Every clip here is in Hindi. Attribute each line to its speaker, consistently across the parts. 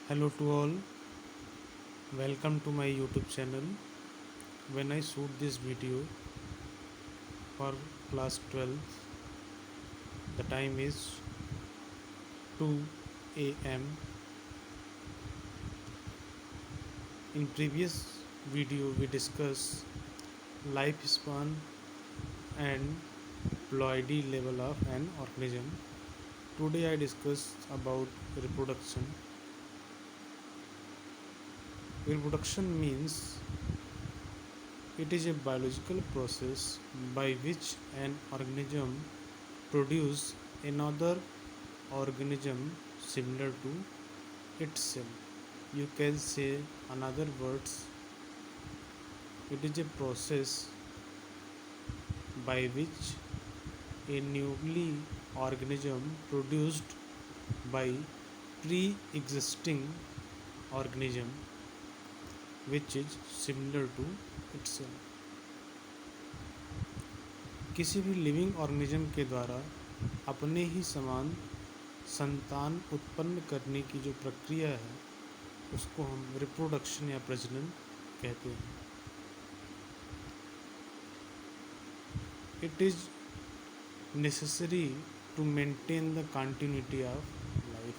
Speaker 1: Hello to all, welcome to my YouTube channel. When I shoot this video for class 12, the time is 2 a.m. In previous video we discussed lifespan and ploidy level of an organism. Today I discuss about reproduction. Reproduction means it is a biological process by which an organism produces another organism similar to itself. You can say another words, it is a process by which a newly organism produced by pre-existing organism which is similar to itself. किसी भी लिविंग ऑर्गेनिज्म के द्वारा अपने ही समान संतान उत्पन्न करने की जो प्रक्रिया है उसको हम रिप्रोडक्शन या प्रजनन कहते हैं. It is necessary to maintain the continuity of life.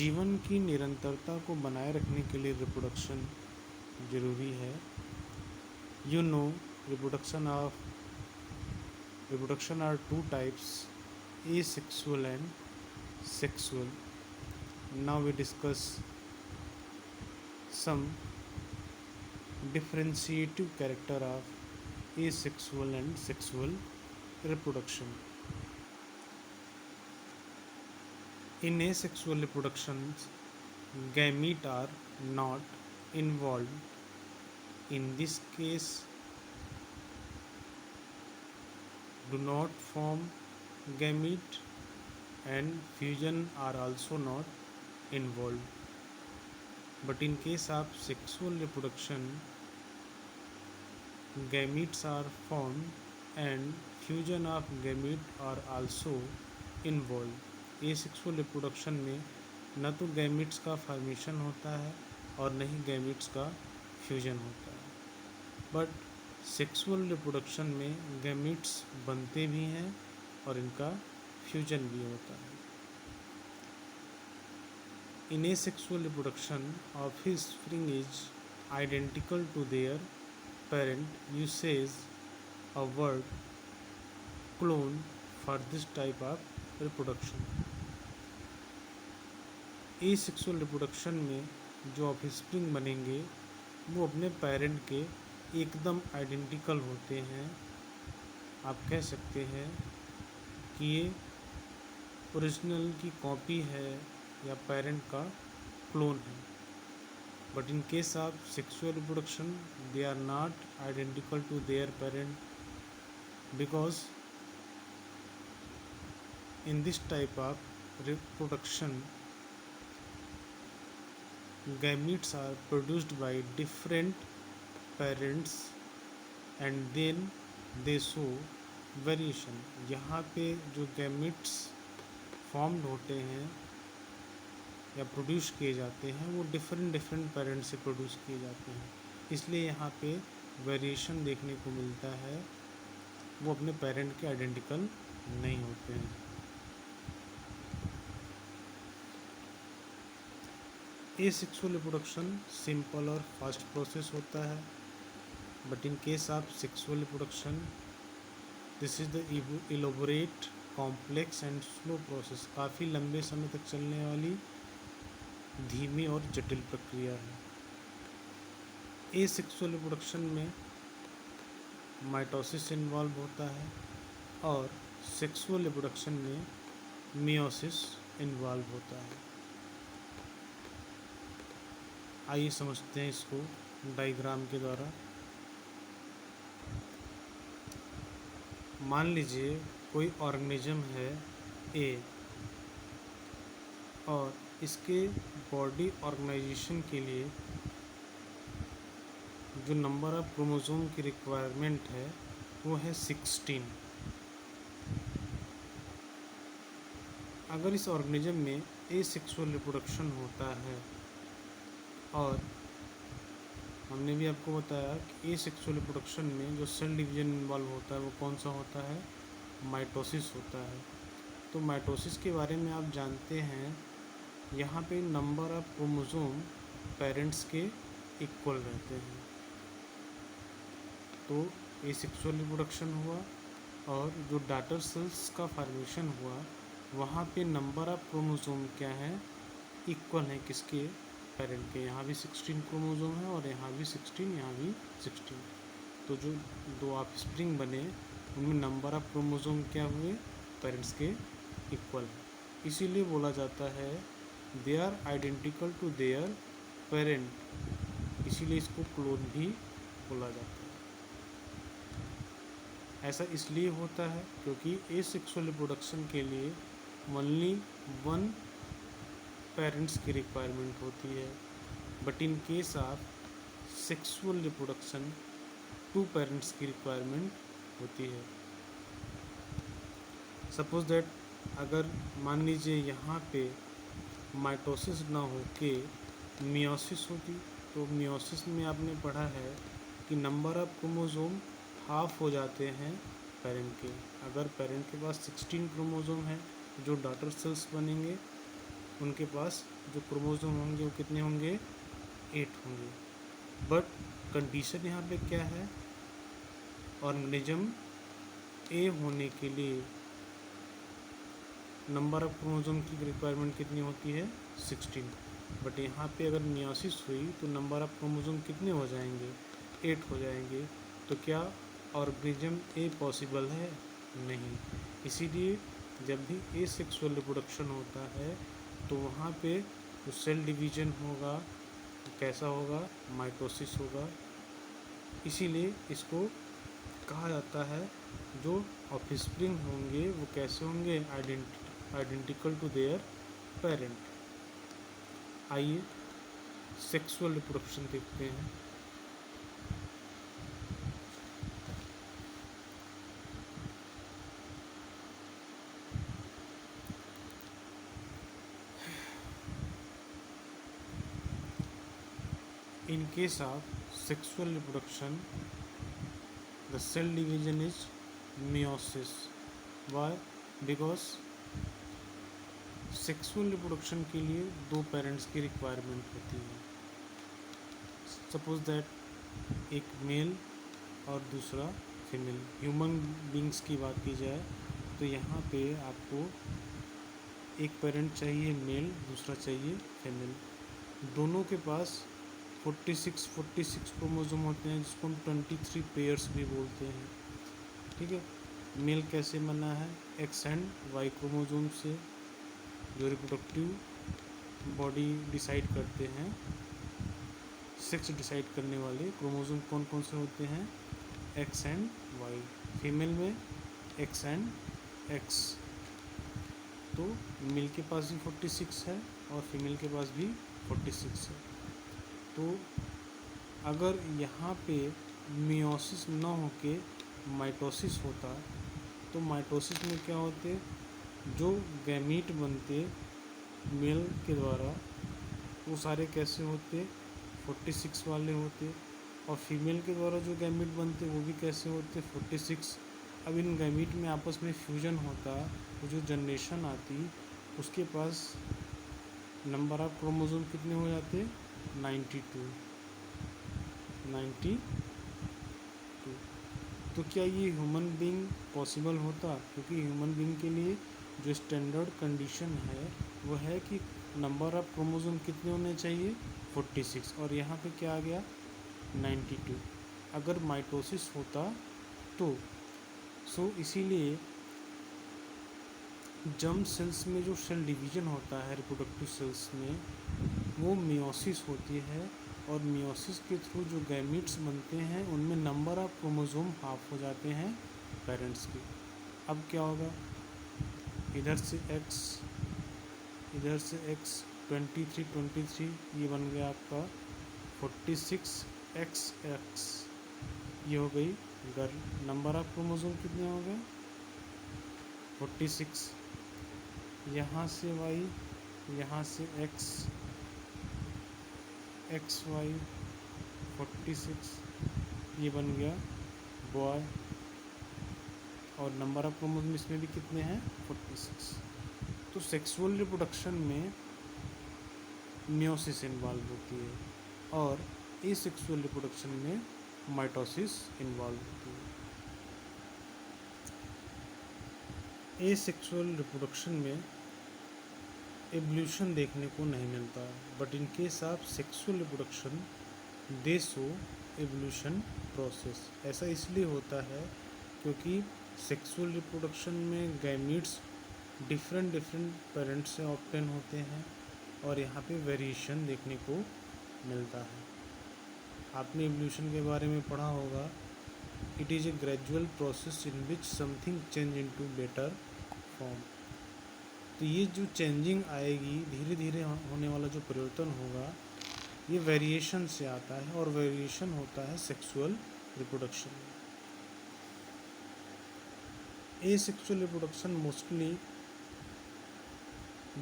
Speaker 1: जीवन की निरंतरता को बनाए रखने के लिए रिप्रोडक्शन ज़रूरी है. You know reproduction are two types, asexual and sexual. Now we discuss some differentiative character of asexual and sexual reproduction. In asexual reproduction, gametes are not involved. In this case, do not form gamete and fusion are also not involved. But in case of sexual reproduction, gametes are formed and fusion of gamete are also involved. asexual reproduction में न तो गैमीट्स का फॉर्मेशन होता है और न ही गैमीट्स का फ्यूजन होता है. बट सेक्सुअल रिप्रोडक्शन में गैमीट्स बनते भी हैं और इनका फ्यूजन भी होता है. In asexual reproduction offspring is identical to their parent. Uses a word clone for this type of reproduction. Asexual reproduction में जो ऑफस्प्रिंग बनेंगे वो अपने पेरेंट के एकदम आइडेंटिकल होते हैं. आप कह सकते हैं कि ये ओरिजिनल की कॉपी है या पेरेंट का क्लोन है. But in case of sexual reproduction they are not identical to their parent because in this type of reproduction gametes are produced by different parents and then they show variation. यहाँ पे जो gametes formed होते हैं या प्रोड्यूस किए जाते हैं वो डिफरेंट पेरेंट्स से प्रोड्यूस किए जाते हैं, इसलिए यहाँ पे वेरिएशन देखने को मिलता है. वो अपने पेरेंट के आइडेंटिकल नहीं होते हैं. एसेक्सुअल रिप्रोडक्शन सिंपल और फास्ट प्रोसेस होता है. But in case of sexual reproduction this is the elaborate complex and slow process. काफ़ी लंबे समय तक चलने वाली धीमी और जटिल प्रक्रिया है. एसेक्सुअल रिप्रोडक्शन में माइटोसिस इन्वॉल्व होता है और सेक्सुअल रिप्रोडक्शन में मियोसिस इन्वॉल्व होता है. आइए समझते हैं इसको डायग्राम के द्वारा. मान लीजिए कोई ऑर्गेनिज्म है ए और इसके बॉडी ऑर्गेनाइजेशन के लिए जो नंबर ऑफ क्रोमोसोम की रिक्वायरमेंट है वो है 16. अगर इस ऑर्गेनिज्म में एसेक्सुअल रिप्रोडक्शन होता है। और हमने भी आपको बताया कि एसेक्सुअल रिप्रोडक्शन में जो सेल डिवीजन इन्वॉल्व होता है वो कौन सा होता है, माइटोसिस होता है। तो माइटोसिस के बारे में आप जानते हैं, यहाँ पे नंबर ऑफ क्रोमोसोम पेरेंट्स के इक्वल रहते हैं। तो एसेक्सुअल रिप्रोडक्शन हुआ और जो डॉटर सेल्स का फॉर्मेशन हुआ वहाँ पे नंबर ऑफ क्रोमोसोम क्या है, इक्वल है किसके, पेरेंट के। यहाँ भी 16 क्रोमोसोम है और यहाँ भी 16, यहाँ भी 16। तो जो दो ऑफस्प्रिंग बने उनमें नंबर ऑफ क्रोमोसोम क्या हुए, पेरेंट्स के इक्वल है। इसीलिए बोला जाता है they are identical to their parent, इसीलिए इसको क्लोन भी बोला जाता है। ऐसा इसलिए होता है क्योंकि एसेक्सुअल रिप्रोडक्शन के लिए ओनली वन पेरेंट्स की रिक्वायरमेंट होती है, but in case of sexual reproduction 2 parents की रिक्वायरमेंट होती है। सपोज दैट अगर मान लीजिए यहाँ पे माइटोसिस ना हो के मियोसिस होती, तो मियोसिस में आपने पढ़ा है कि नंबर ऑफ क्रोमोसोम हाफ हो जाते हैं पेरेंट के। अगर पेरेंट के पास 16 क्रोमोसोम है, जो डॉटर सेल्स बनेंगे उनके पास जो क्रोमोसोम होंगे वो कितने होंगे, 8 होंगे। बट कंडीशन यहाँ पे क्या है, ऑर्गेनिज्म ए होने के लिए नंबर ऑफ क्रोमोसोम की रिक्वायरमेंट कितनी होती है, 16। बट यहाँ पे अगर मियोसिस हुई तो नंबर ऑफ क्रोमोसोम कितने हो जाएंगे, 8 हो जाएंगे। तो क्या ऑर्गेनिज्म ए पॉसिबल है, नहीं। इसीलिए जब भी एसेक्सुअल रिप्रोडक्शन होता है तो वहाँ पे जो सेल डिवीजन होगा वो कैसा होगा, माइटोसिस होगा। इसीलिए इसको कहा जाता है जो ऑफस्प्रिंग होंगे वो कैसे होंगे, आइडेंटिकल टू देयर पेरेंट। आइए सेक्सुअल रिप्रोडक्शन देखते हैं। In case of sexual reproduction, the cell division is meiosis. Why? Because sexual reproduction के लिए 2 पेरेंट्स की रिक्वायरमेंट होती है। सपोज दैट एक मेल और दूसरा फीमेल, ह्यूमन बींग्स की बात की जाए तो यहाँ पे आपको एक पेरेंट चाहिए मेल, दूसरा चाहिए फीमेल। दोनों के पास 46 क्रोमोसोम होते हैं, जिसको हम 23 पेयर्स भी बोलते हैं। ठीक है, मेल कैसे बना है, एक्स एंड वाई क्रोमोसोम से, जो रिप्रोडक्टिव बॉडी डिसाइड करते हैं, सेक्स डिसाइड करने वाले क्रोमोसोम कौन कौन से होते हैं, एक्स एंड वाई। फीमेल में एक्स एंड एक्स। तो मेल के पास भी 46 है और फीमेल के पास भी 46 है। तो अगर यहाँ पे मियोसिस ना होके माइटोसिस होता तो माइटोसिस में क्या होते, जो गैमीट बनते मेल के द्वारा वो सारे कैसे होते, 46 वाले होते, और फीमेल के द्वारा जो गैमीट बनते वो भी कैसे होते, 46। अब इन गैमीट में आपस में फ्यूजन होता, तो जो जनरेशन आती उसके पास नंबर ऑफ क्रोमोसोम कितने हो जाते, 92। तो क्या ये ह्यूमन बीइंग पॉसिबल होता, क्योंकि ह्यूमन बीइंग के लिए जो स्टैंडर्ड कंडीशन है वो है कि नंबर ऑफ क्रोमोसोम कितने होने चाहिए, 46, और यहाँ पे क्या आ गया, 92। अगर माइटोसिस होता तो इसीलिए जर्म सेल्स में जो सेल डिवीजन होता है रिप्रोडक्टिव सेल्स में, वो मियोसिस होती है, और मियोसिस के थ्रू जो गैमीट्स बनते हैं उनमें नंबर ऑफ क्रोमोसोम हाफ हो जाते हैं पेरेंट्स के। अब क्या होगा, इधर से x, इधर से x, 23 ये बन गया आपका 46XX, ये हो गई गर्ल। नंबर ऑफ क्रोमोसोम कितने हो गए, 46। यहाँ से y, यहाँ से एक्स वाई 46 ये बन गया बॉय, और नंबर ऑफ क्रोमोसोम इसमें भी कितने हैं 46। तो सेक्सुअल रिप्रोडक्शन में मियोसिस इन्वॉल्व होती है और एसेक्सुअल रिप्रोडक्शन में माइटोसिस इन्वॉल्व होती है। एसेक्सुअल रिप्रोडक्शन में एवोल्यूशन देखने को नहीं मिलता, but in case of sexual reproduction they show evolution process. ऐसा इसलिए होता है क्योंकि सेक्सुअल रिप्रोडक्शन में गैमीट्स डिफरेंट पेरेंट्स से ऑब्टेन होते हैं और यहाँ पे वेरिएशन देखने को मिलता है। आपने एवोल्यूशन के बारे में पढ़ा होगा, it is a gradual process in which something change into better form. तो ये जो चेंजिंग आएगी, धीरे धीरे होने वाला जो परिवर्तन होगा, ये वेरिएशन से आता है और वेरिएशन होता है सेक्सुअल रिप्रोडक्शन में। एसेक्सुअल रिप्रोडक्शन मोस्टली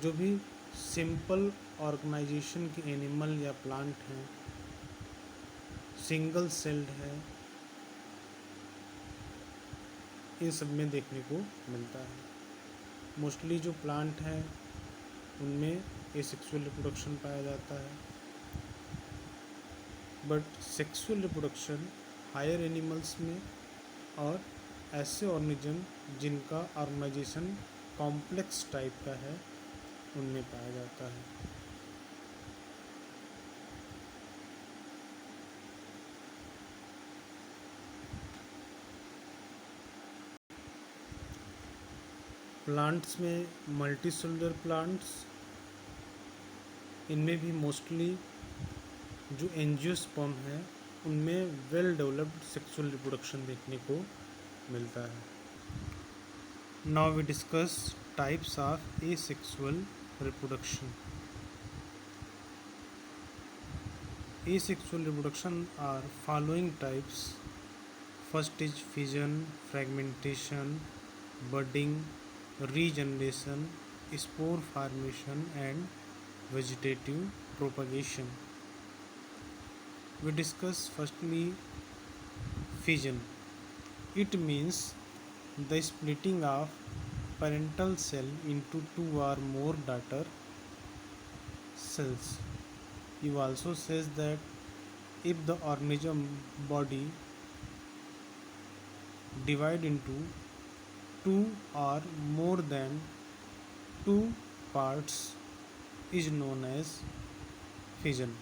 Speaker 1: जो भी सिंपल ऑर्गेनाइजेशन के एनिमल या प्लांट हैं, सिंगल सेल्ड है, इन सब में देखने को मिलता है। मोस्टली जो प्लांट हैं उनमें एसेक्सुअल रिप्रोडक्शन पाया जाता है, but sexual reproduction higher animals में और ऐसे ऑर्गेनिज्म जिनका ऑर्गेनाइजेशन कॉम्प्लेक्स टाइप का है उनमें पाया जाता है। प्लांट्स में मल्टीसेलुलर प्लांट्स, इनमें भी मोस्टली जो एंजियोस्पर्म है उनमें वेल डेवलप्ड सेक्सुअल रिप्रोडक्शन देखने को मिलता है। Now we discuss types of asexual reproduction. Asexual reproduction are following types. First is fission, fragmentation, budding, regeneration, spore formation and vegetative propagation. We discuss firstly fission. It means the splitting of parental cell into two or more daughter cells. You also says that if the organism body divide into two or more than two parts is known as fission.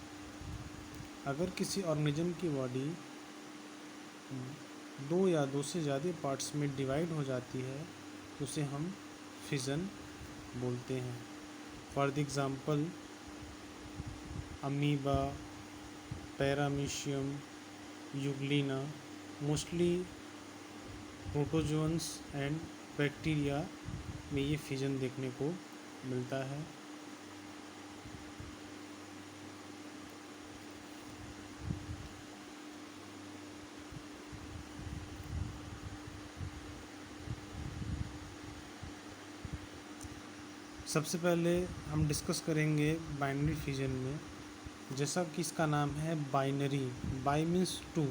Speaker 1: अगर किसी ऑर्गेनिज्म की बॉडी दो या दो से ज़्यादा पार्ट्स में डिवाइड हो जाती है तो उसे हम फिजन बोलते हैं। For the example amoeba, paramecium, Euglena, mostly protozoans and bacteria में ये फिजन देखने को मिलता है। सबसे पहले हम डिस्कस करेंगे बाइनरी फिजन में, जैसा कि इसका नाम है binary. Bi means two.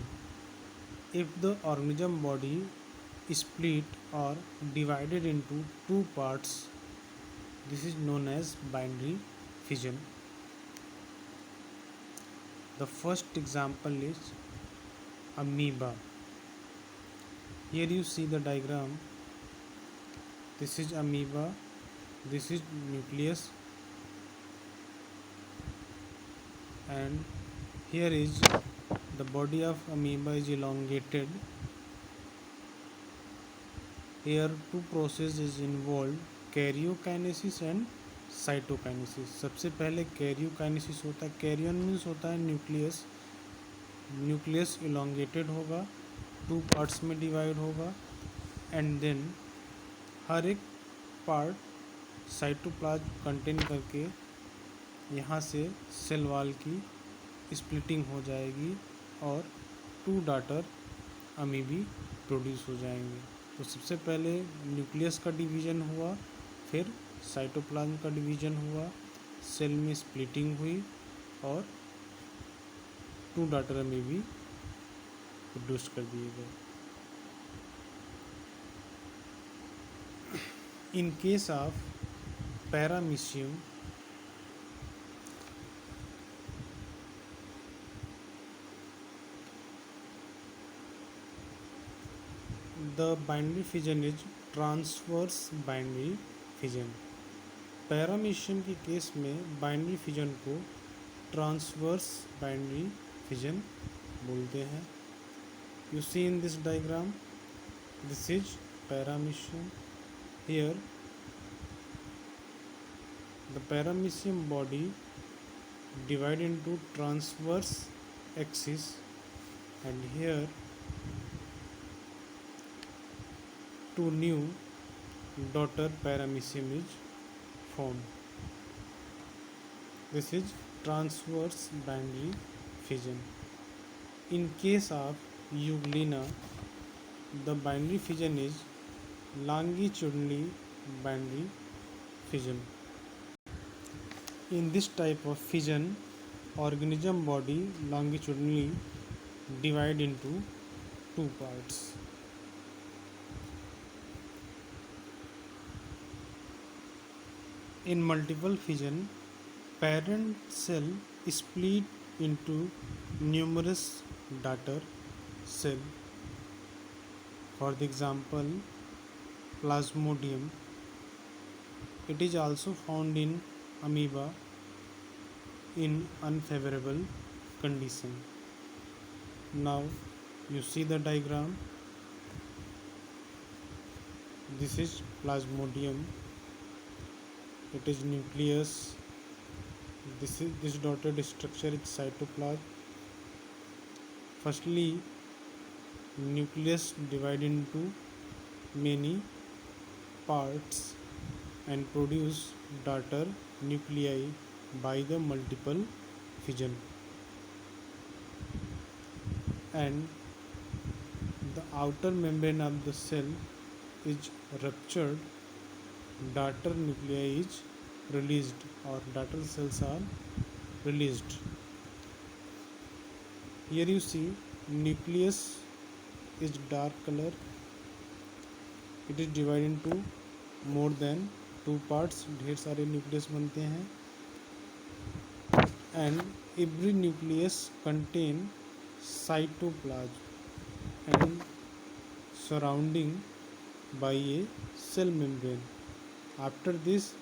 Speaker 1: If the organism body split और divided into two parts, this is known as binary fission. The first example is amoeba. Here you see the diagram. This is amoeba, this is nucleus, and here is the body of amoeba is elongated. Here two processes is involved, karyokinesis and cytokinesis. सबसे पहले karyokinesis होता है। कैरियन मीन्स होता है न्यूक्लियस। न्यूक्लियस elongated होगा, टू पार्ट्स में डिवाइड होगा, एंड देन हर एक पार्ट साइटोप्लाज्म कंटेन करके यहाँ से सेल वॉल की स्प्लिटिंग हो जाएगी और टू डॉटर अमीबी प्रोड्यूस हो जाएंगे। तो सबसे पहले न्यूक्लियस का डिवीज़न हुआ, फिर साइटोप्लाज्म का डिवीज़न हुआ, सेल में स्प्लिटिंग हुई और 2 डॉटर अमीबी प्रोड्यूस कर दिए गए. In case of paramecium, the binary fission is transverse binary fission. Paramecium के केस में बाइनरी फिजन को ट्रांसवर्स बाइनरी फिजन बोलते हैं. You see in this diagram, this is paramecium. Here the paramecium body divide into transverse axis, and here two new daughter paramecium is formed. This is transverse binary fission. In case of Euglena, the binary fission is longitudinally binary fission. In this type of fission, organism body longitudinally divide into two parts. In multiple fission, parent cell is split into numerous daughter cell. For the example, Plasmodium. It is also found in amoeba in unfavorable condition. Now you see the diagram. This is Plasmodium. It is nucleus. This dotted structure is cytoplasm. Firstly, nucleus divided into many parts and produce daughter nuclei by the multiple fission, and the outer membrane of the cell is ruptured. Daughter nuclei is released, or daughter cells are released. Here you see nucleus is dark color. It is divided into more than 2 parts. ढेर सारे न्यूक्लियस बनते हैं, and every nucleus contain cytoplasm and surrounding by a cell membrane. After this,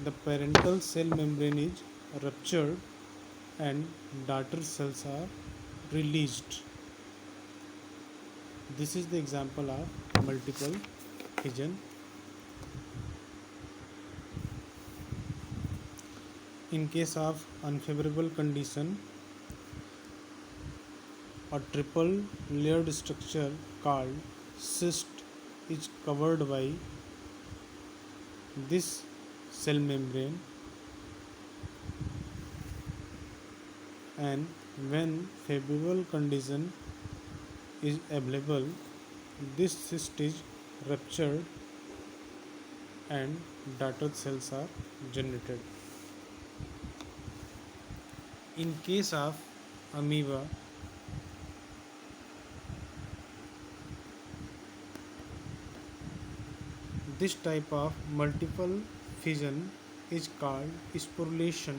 Speaker 1: the parental cell membrane is ruptured and daughter cells are released. This is the example of multiple fission. In case of unfavorable condition, a triple layered structure called cyst is covered by this cell membrane, and when favorable condition is available, this cyst is ruptured and daughter cells are generated. In case of amoeba, this type of multiple fission is called sporulation.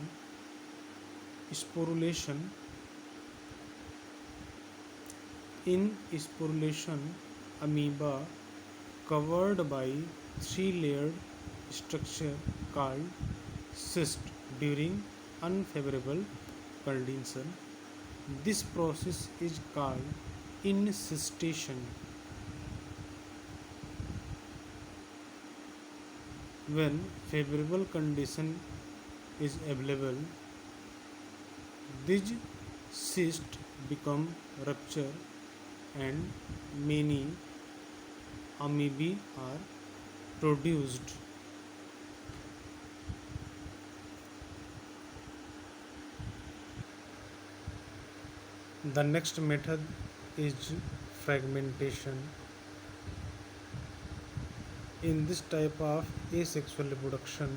Speaker 1: In sporulation, amoeba covered by 3-layered structure called cyst during unfavorable condition. This process is called encystation. When favorable condition is available, these cysts become rupture and many amoebae are produced. The next method is fragmentation. In this type of asexual reproduction,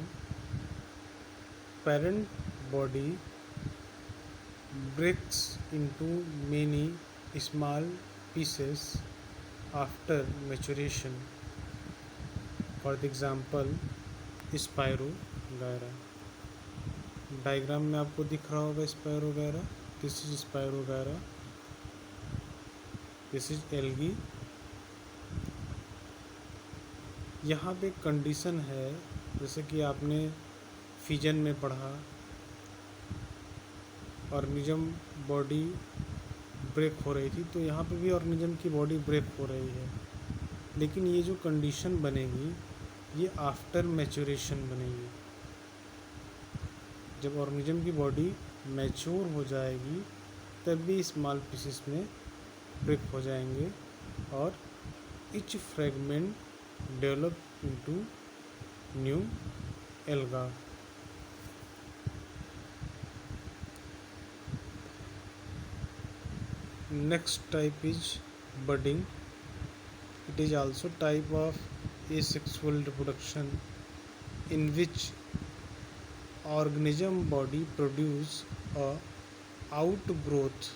Speaker 1: parent body breaks into many small pieces after maturation. For the example, spirogyra. Diagram में आपको दिख रहा होगा spirogyra. This is spirogyra, this is algae. यहाँ पे कंडीशन है, जैसे कि आपने फिजन में पढ़ा, ऑर्गेनिज्म बॉडी ब्रेक हो रही थी, तो यहाँ पे भी ऑर्गेनिज्म की बॉडी ब्रेक हो रही है। लेकिन ये जो कंडीशन बनेगी ये आफ्टर मैच्योरेशन बनेगी। जब ऑर्गेनिज्म की बॉडी मैच्योर हो जाएगी तब भी स्मॉल पीसेस में ब्रेक हो जाएंगे और each fragment develop into new alga. Next type is budding. It is also type of asexual reproduction in which organism body produce a outgrowth,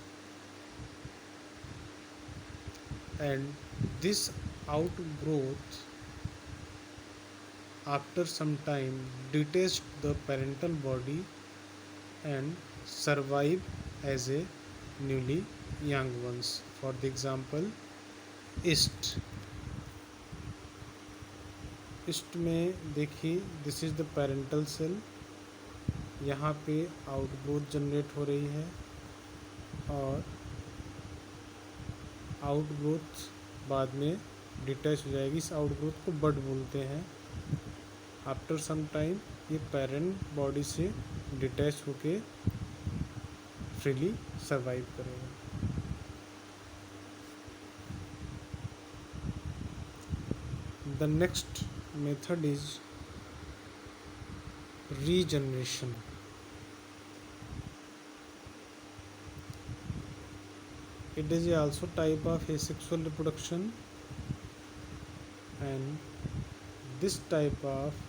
Speaker 1: and this outgrowth after some time detach the parental body and survive as a newly young ones. For the example, yeast में देखिए, this is the parental cell. यहाँ पे आउटग्रोथ जनरेट हो रही है और आउटग्रोथ बाद में डिटैच हो जाएगी। इस आउटग्रोथ को बड बोलते हैं। आफ्टर सम टाइम ये पेरेंट बॉडी से डिटैच होके फ्रीली सर्वाइव करेगा। The next method is regeneration. It is also type of asexual reproduction, and this type of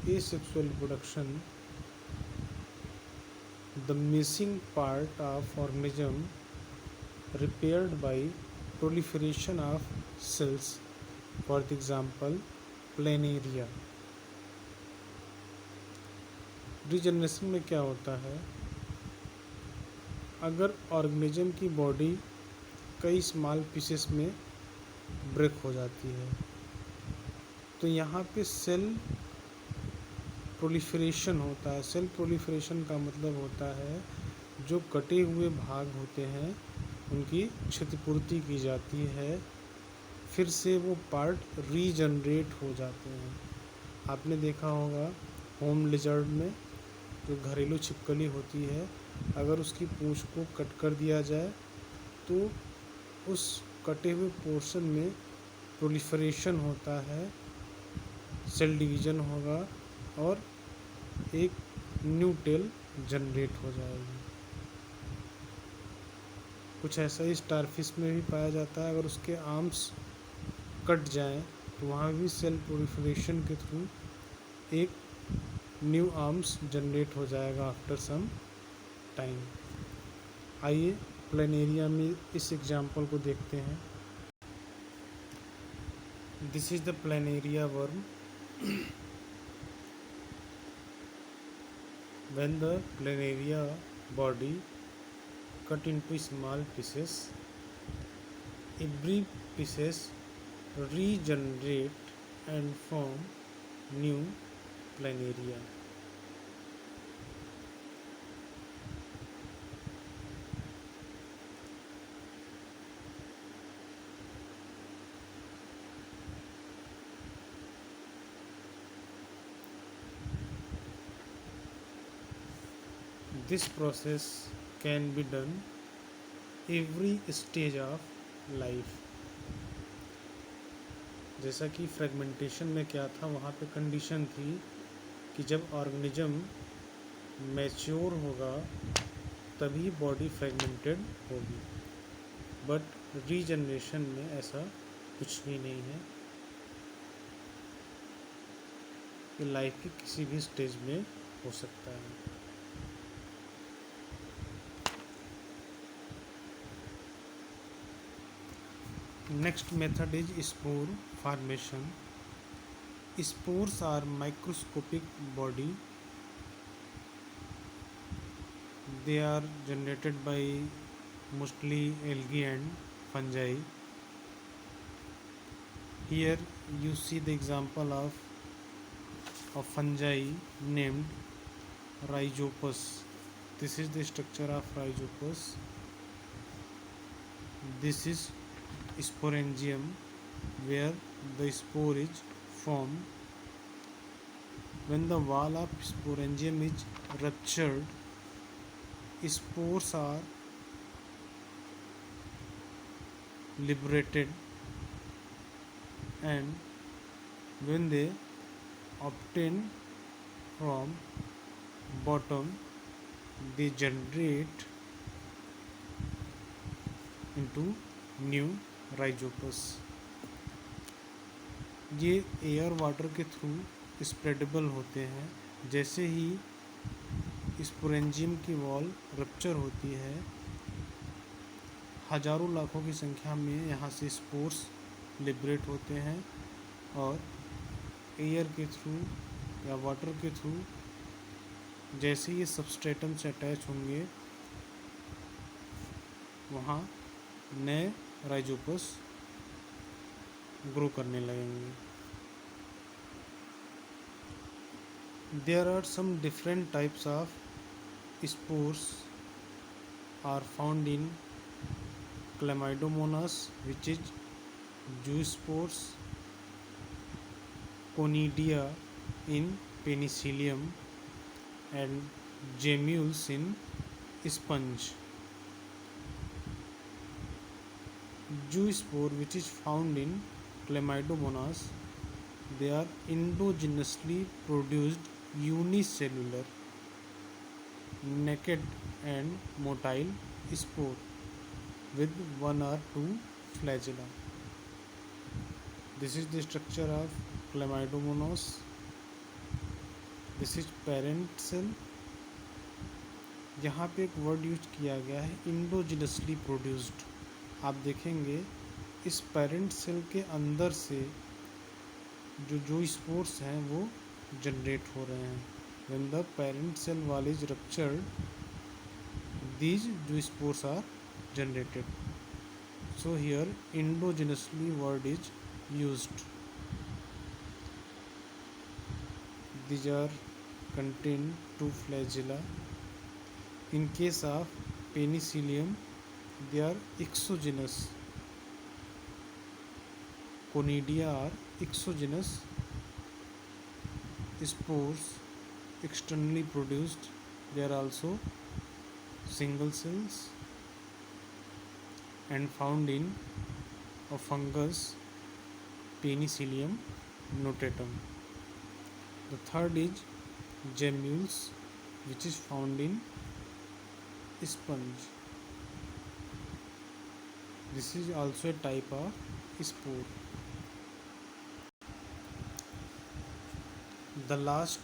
Speaker 1: asexual reproduction, the missing part of organism repaired by proliferation of cells. For the example, planaria. Regeneration में क्या होता है, अगर ऑर्गेनिज्म की बॉडी कई स्मॉल पीसेस में ब्रेक हो जाती है तो यहाँ पे सेल प्रोलिफरेशन होता है। सेल प्रोलिफरेशन का मतलब होता है जो कटे हुए भाग होते हैं उनकी क्षतिपूर्ति की जाती है, फिर से वो पार्ट रीजनरेट हो जाते हैं। आपने देखा होगा होम लिजर्ड में जो घरेलू छिपकली होती है, अगर उसकी पूंछ को कट कर दिया जाए तो उस कटे हुए पोर्शन में प्रोलिफरेशन होता है, सेल डिवीज़न होगा और एक न्यू टेल जनरेट हो जाएगी। कुछ ऐसा ही स्टारफिश में भी पाया जाता है। अगर उसके आर्म्स कट जाएं तो वहाँ भी सेल प्रोलिफरेशन के थ्रू एक न्यू आर्म्स जनरेट हो जाएगा आफ्टर सम टाइम। आइए प्लेनेरिया में इस एग्जाम्पल को देखते हैं। This is the planaria worm. When the planaria body cut into small pieces, every pieces regenerate and form new planaria. This process can be done every stage of life. जैसा कि फ्रेगमेंटेशन में क्या था, वहाँ पे कंडीशन थी कि जब ऑर्गेनिज्म मैच्योर होगा तभी बॉडी फ्रेगमेंटेड होगी, बट रीजनरेशन में ऐसा कुछ भी नहीं है कि लाइफ के किसी भी स्टेज में हो सकता है। Next method is spore formation. Spores are microscopic body. They are generated by mostly algae and fungi. Here you see the example of a fungi named Rhizopus. This is the structure of Rhizopus. This is sporangium where the spore is formed. When the wall of sporangium is ruptured, spores are liberated, and when they obtain from bottom, they generate into new rhizopus. ये एयर वाटर के थ्रू स्प्रेडेबल होते हैं। जैसे ही स्पोरेंजियम की वॉल रप्चर होती है, हजारों लाखों की संख्या में यहाँ से स्पोर्स लिबरेट होते हैं और एयर के थ्रू या वाटर के थ्रू जैसे ये सबस्ट्रेटम से अटैच होंगे, वहाँ नए राइजोपस ग्रो करने लगेंगे। There are some different types of spores are found in Chlamydomonas, which is zoospores, Conidia in Penicillium, and gemmules in sponge. Zoospore, which is found in Chlamydomonas, they are endogenously produced unicellular, naked and motile spore with one or two flagella. This is the structure of Chlamydomonas. This is parent cell. यहाँ पे एक वर्ड यूज किया गया है इंडोजिनसली प्रोड्यूस्ड। आप देखेंगे इस पेरेंट सेल के अंदर से जो स्पोर्स हैं वो जनरेट हो रहे हैं। When the parent cell wall is ruptured, these zoospores are generated. So here endogenously word is used. These are contain two flagella. In case of Penicillium, they are exogenous. Conidia are exogenous spores externally produced. They are also single cells and found in a fungus Penicillium notatum. The third is gemmules, which is found in sponge. This is also a type of spore. The last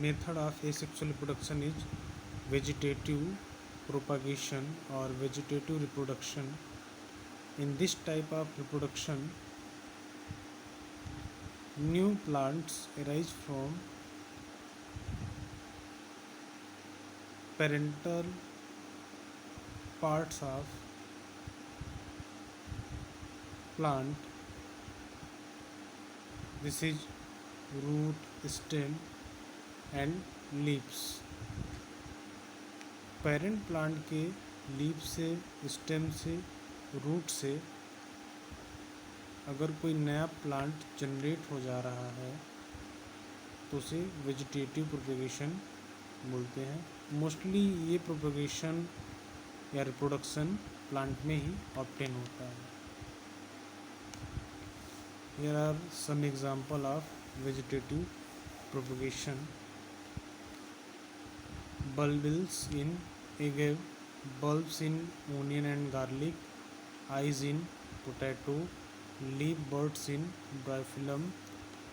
Speaker 1: method of asexual reproduction is vegetative propagation or vegetative reproduction. In this type of reproduction, new plants arise from parental parts of plant. This is root, stem and leaves. Parent plant के लीफ से, स्टेम से, रूट से अगर कोई नया प्लांट जनरेट हो जा रहा है तो उसे वेजिटेटिव प्रोपगेशन बोलते हैं। मोस्टली ये प्रोपगेशन या रिप्रोडक्शन प्लांट में ही ऑब्टेन होता है। Here are some example of vegetative propagation. Bulbils in agave, bulbs in onion and garlic, eyes in potato, leaf buds in bryophyllum,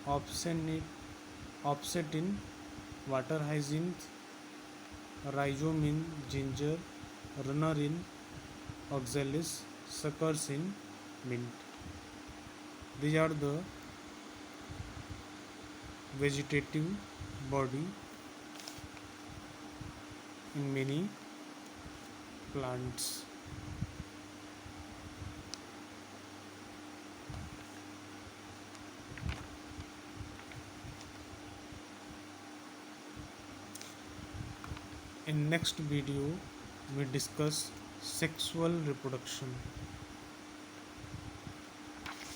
Speaker 1: offset in water hyacinth, rhizome in ginger, runner in oxalis, suckers in mint. These are the vegetative body in many plants. In next video we discuss sexual reproduction.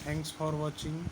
Speaker 1: Thanks for watching.